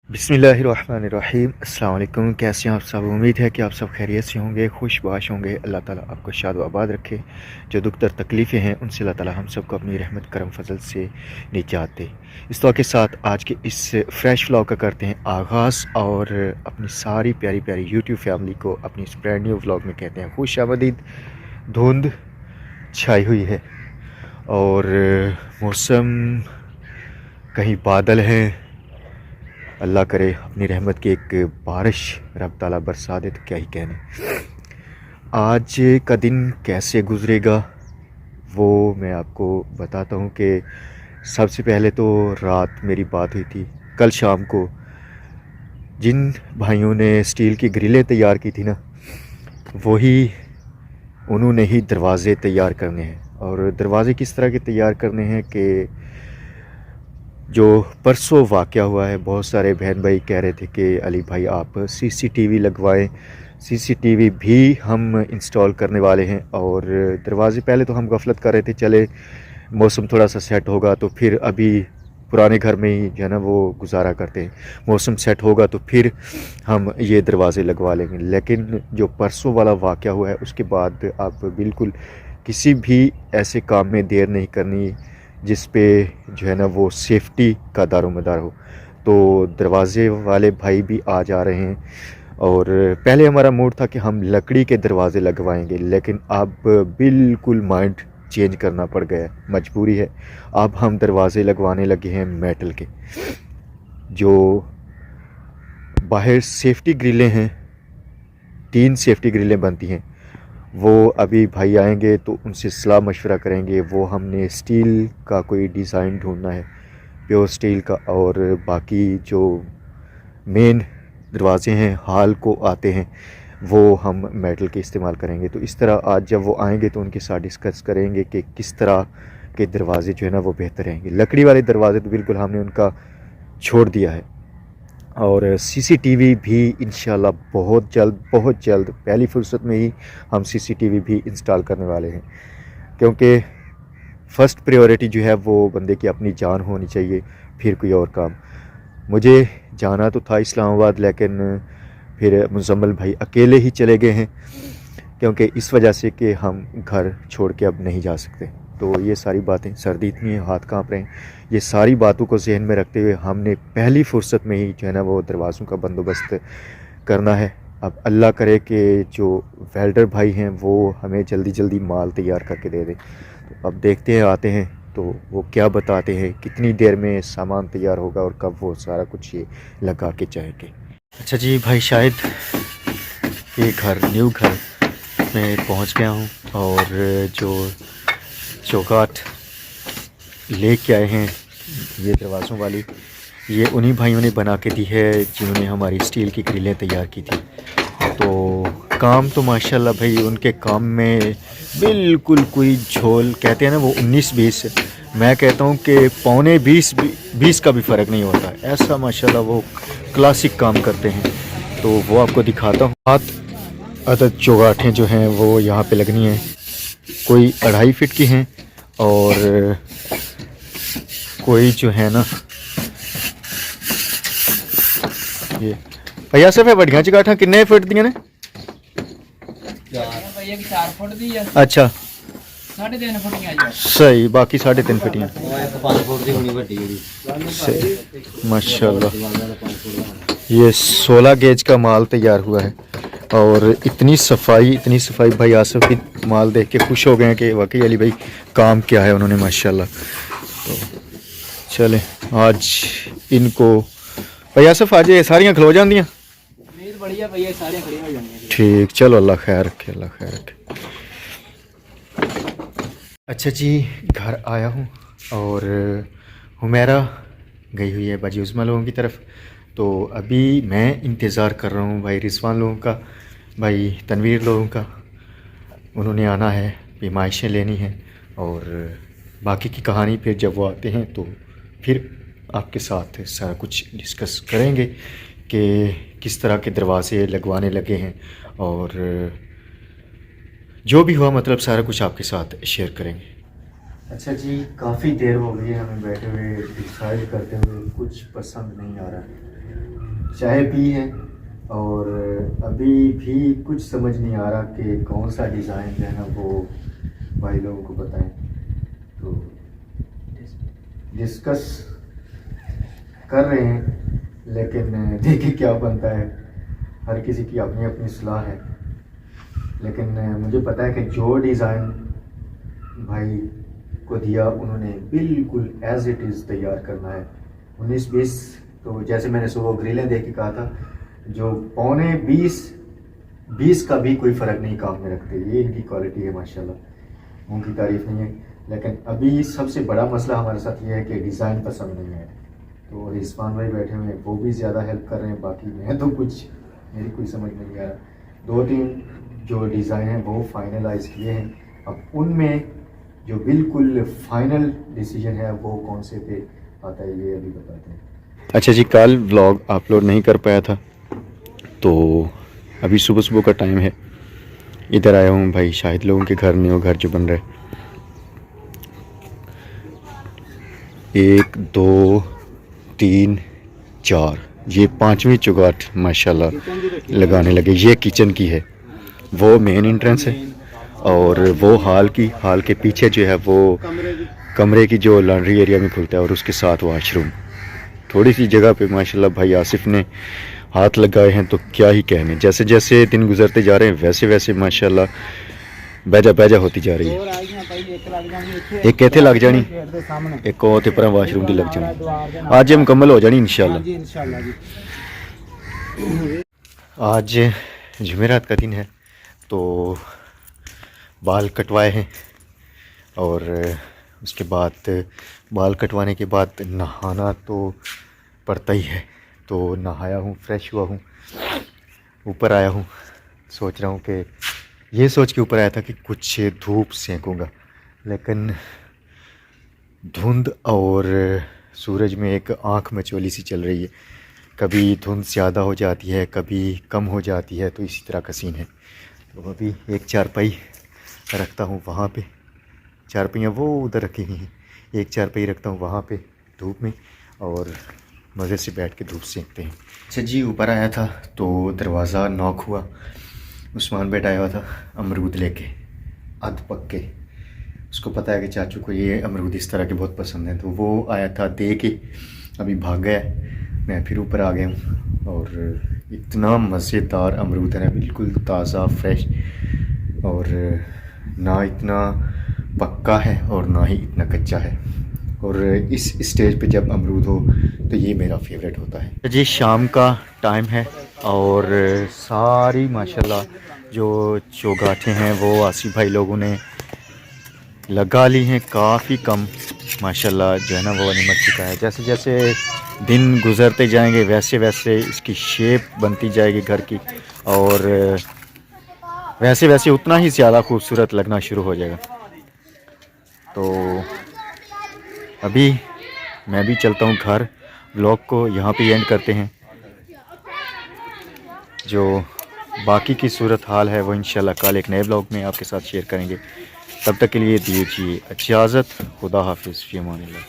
बिस्मिल्लाहिर्रहमानिर्रहीम। अस्सलाम वालेकुम। कैसे हैं आप सब? उम्मीद है कि आप सब खैरियत से होंगे, खुशबाश होंगे। अल्लाह ताला आपको शाद व आबाद रखे। जो दुख दर तकलीफ़ें हैं उनसे अल्लाह ताला हम सबको अपनी रहमत करम फजल से निजात दे। इस दुआ के साथ आज के इस फ्रेश व्लॉग का करते हैं आगाज़ और अपनी सारी प्यारी प्यारी यूट्यूब फैमिली को अपनी इस ब्रांड न्यू व्लॉग में कहते हैं खुश आमदीद। धुंध छाई हुई है और मौसम कहीं बादल हैं। अल्लाह करे अपनी रहमत की एक बारिश रब ताला बरसा दे तो क्या ही कहने। आज का दिन कैसे गुज़रेगा वो मैं आपको बताता हूँ कि सबसे पहले तो रात मेरी बात हुई थी कल शाम को। जिन भाइयों ने स्टील की ग्रिलें तैयार की थी ना, वही उन्होंने ही दरवाज़े तैयार करने हैं। और दरवाज़े किस तरह के तैयार करने हैं कि जो परसों वाक़या हुआ है, बहुत सारे बहन भाई कह रहे थे कि अली भाई आप सीसीटीवी लगवाएं। सीसीटीवी भी हम इंस्टॉल करने वाले हैं। और दरवाज़े पहले तो हम गफलत कर रहे थे, चले मौसम थोड़ा सा सेट होगा तो फिर अभी पुराने घर में ही जो है ना वो गुजारा करते हैं। मौसम सेट होगा तो फिर हम ये दरवाज़े लगवा लेंगे। लेकिन जो परसों वाला वाक़या हुआ है उसके बाद आप बिल्कुल किसी भी ऐसे काम में देर नहीं करनी जिस पे जो है ना वो सेफ्टी का दारोमदार हो। तो दरवाज़े वाले भाई भी आ जा रहे हैं। और पहले हमारा मूड था कि हम लकड़ी के दरवाज़े लगवाएंगे, लेकिन अब बिल्कुल माइंड चेंज करना पड़ गया है, मजबूरी है। अब हम दरवाज़े लगवाने लगे हैं मेटल के। जो बाहर सेफ्टी ग्रिलें हैं, 3 सेफ्टी ग्रिलें बनती हैं, वो अभी भाई आएंगे तो उनसे सलाह मशवरा करेंगे। वो हमने स्टील का कोई डिज़ाइन ढूंढना है, प्योर स्टील का। और बाकी जो मेन दरवाजे हैं हाल को आते हैं वो हम मेटल के इस्तेमाल करेंगे। तो इस तरह आज जब वो आएंगे तो उनके साथ डिस्कस करेंगे कि किस तरह के दरवाज़े जो है ना वो बेहतर रहेंगे। लकड़ी वाले दरवाज़े तो बिल्कुल हमने उनका छोड़ दिया है। और सीसीटीवी भी इंशाल्लाह बहुत जल्द पहली फुर्सत में ही हम सीसीटीवी भी इंस्टॉल करने वाले हैं। क्योंकि फ़र्स्ट प्रायोरिटी जो है वो बंदे की अपनी जान होनी चाहिए, फिर कोई और काम। मुझे जाना तो था इस्लामाबाद, लेकिन फिर मुज़म्मिल भाई अकेले ही चले गए हैं क्योंकि इस वजह से कि हम घर छोड़ के अब नहीं जा सकते। तो ये सारी बातें, सर्दी इतनी है हाथ कांप रहे हैं, ये सारी बातों को जहन में रखते हुए हमने पहली फुर्सत में ही जो है ना वो दरवाज़ों का बंदोबस्त करना है। अब अल्लाह करे कि जो वेल्डर भाई हैं वो हमें जल्दी जल्दी माल तैयार करके दे दें। तो अब देखते हैं, आते हैं तो वो क्या बताते हैं, कितनी देर में सामान तैयार होगा और कब वो सारा कुछ ये लगा के जाएंगे। अच्छा जी भाई, शायद ये न्यू घर में पहुंच गया हूं। और जो चौगाट लेके आए हैं ये दरवाज़ों वाली, ये उन्हीं भाइयों ने बना के दी है जिन्होंने हमारी स्टील की ग्रिलें तैयार की थी। तो काम तो माशाल्लाह भाई उनके काम में बिल्कुल कोई झोल, कहते हैं ना वो 19-20, मैं कहता हूँ कि पौने 20 का भी फ़र्क नहीं होता। ऐसा माशाल्लाह वो क्लासिक काम करते हैं। तो वो आपको दिखाता हूँ। 7 अदद चौगाठें जो हैं वो यहाँ पे लगनी है, कोई 2.5 फीट की हैं और कोई जो है ना ये भैया सिर्फ बड़िया चगाठा किन्ने फुट दियां ने? 4 फुट दी है। अच्छा 3.5 फुटियां सही, बाकी 3.5 फुटियां 5 फुट दी होनी बड़ी जेडी सही माशाल्लाह। ये 16 गेज का माल तैयार हुआ है और इतनी सफाई भाई आसिफ की माल देख के खुश हो गए हैं कि वाकई अली भाई काम क्या है उन्होंने माशाल्लाह। तो चलें आज इनको भाई आसिफ आज ये सारियां खलो जांदियां। उम्मीद बढ़िया भैया, सारे खड़े हो जाएंगे। ठीक, चलो अल्लाह खैर रखे, अल्लाह खैर रखे। अच्छा जी, घर आया हूँ और हुमैरा गई हुई है बाजी उज़मा लोगों की तरफ। तो अभी मैं इंतज़ार कर रहा हूँ भाई रिजवान लोगों का, भाई तनवीर लोगों का। उन्होंने आना है, पैमाइशें लेनी हैं और बाकी की कहानी फिर जब वो आते हैं तो फिर आपके साथ सारा कुछ डिस्कस करेंगे कि किस तरह के दरवाज़े लगवाने लगे हैं और जो भी हुआ मतलब सारा कुछ आपके साथ शेयर करेंगे। अच्छा जी, काफ़ी देर हो गई है हमें बैठे हुए डिसाइड करते हुए, कुछ पसंद नहीं आ रहा है। चाय पी है और अभी भी कुछ समझ नहीं आ रहा कि कौन सा डिज़ाइन जो है ना वो भाई लोगों को बताएं, तो डिस्कस कर रहे हैं, लेकिन देखिए क्या बनता है। हर किसी की अपनी अपनी सलाह है, लेकिन मुझे पता है कि जो डिज़ाइन भाई को दिया उन्होंने बिल्कुल एज इट इज़ तैयार करना है। 19-20 तो जैसे मैंने सुबह ग्रिलें देख के कहा था, जो 19-20 का भी कोई फ़र्क नहीं काम में रखते। ये इनकी क्वालिटी है माशाल्लाह, उनकी तारीफ़ नहीं है। लेकिन अभी सबसे बड़ा मसला हमारे साथ ये है कि डिज़ाइन पसंद नहीं है। तो रिजवान भाई बैठे हुए हैं, वो भी ज़्यादा हेल्प कर रहे हैं, बाकी मैं तो कुछ मेरी कोई समझ नहीं आ रहा। 2-3 जो डिज़ाइन हैं वो फाइनलाइज किए हैं, अब उनमें जो बिल्कुल फाइनल डिसीजन है वो कौन से पे आता है ये अभी बताते हैं। अच्छा जी, कल व्लॉग अपलोड नहीं कर पाया था, तो अभी सुबह सुबह का टाइम है, इधर आया हूँ भाई शाहिद लोगों के घर, न्यू घर जो बन रहा है। 1 2 3 4 ये 5वीं चुगाट माशाल्लाह लगाने लगे। ये किचन की है, वो मेन एंट्रेंस है, और वो हाल के पीछे जो है वो कमरे की जो लॉन्ड्री एरिया में खुलता है, और उसके साथ वॉशरूम। थोड़ी सी जगह पे माशाल्लाह भाई आसिफ ने हाथ लगाए हैं, तो क्या ही कहने। जैसे जैसे दिन गुजरते जा रहे हैं वैसे वैसे माशाल्लाह बैजा होती जा रही है। एक इत्थे लग जानी, एक और पर वाशरूम की लग जानी। आज मुकम्मल हो जानी इंशाल्लाह। आज जुमेरात का दिन है, तो बाल कटवाए हैं, और उसके बाद बाल कटवाने के बाद नहाना तो पड़ता ही है। तो नहाया हूँ, फ्रेश हुआ हूँ, ऊपर आया हूँ। सोच रहा हूँ कि ये सोच के ऊपर आया था कि कुछ धूप सेंकूँगा, लेकिन धुंध और सूरज में एक आँख मचोली सी चल रही है। कभी धुंध ज़्यादा हो जाती है, कभी कम हो जाती है, तो इसी तरह का सीन है। तो अभी एक चारपाई रखता हूँ वहाँ पे, चारपाइयाँ वो उधर रखी हुई हैं, एक चारपाई रखता हूँ वहाँ पे धूप में, और मज़े से बैठ के धूप सेंकते हैं। अच्छा जी, ऊपर आया था तो दरवाज़ा नॉक हुआ। उस्मान बेटा आया हुआ था अमरूद लेके, अध पक्के। उसको पता है कि चाचू को ये अमरूद इस तरह के बहुत पसंद है, तो वो आया था दे के, अभी भाग गया। मैं फिर ऊपर आ गया हूँ, और इतना मज़ेदार अमरूद है ना, बिल्कुल ताज़ा फ्रेश, और ना इतना पक्का है और ना ही इतना कच्चा है। और इस स्टेज पे जब अमरूद हो तो ये मेरा फेवरेट होता है। जी, शाम का टाइम है, और सारी माशाल्लाह जो चौगाठें हैं वो आसिफ भाई लोगों ने लगा ली हैं। काफ़ी कम माशाल्लाह जो है ना वो निमक चुका है। जैसे जैसे दिन गुज़रते जाएंगे वैसे वैसे इसकी शेप बनती जाएगी घर की, और वैसे वैसे उतना ही ज़्यादा खूबसूरत लगना शुरू हो जाएगा। तो अभी मैं भी चलता हूँ घर। व्लॉग को यहाँ पे एंड करते हैं। जो बाकी की सूरत हाल है वो इंशाल्लाह कल एक नए व्लॉग में आपके साथ शेयर करेंगे। तब तक के लिए दीजिए इजाज़त। खुदा हाफिज़, फ़ी अमानिल्लाह।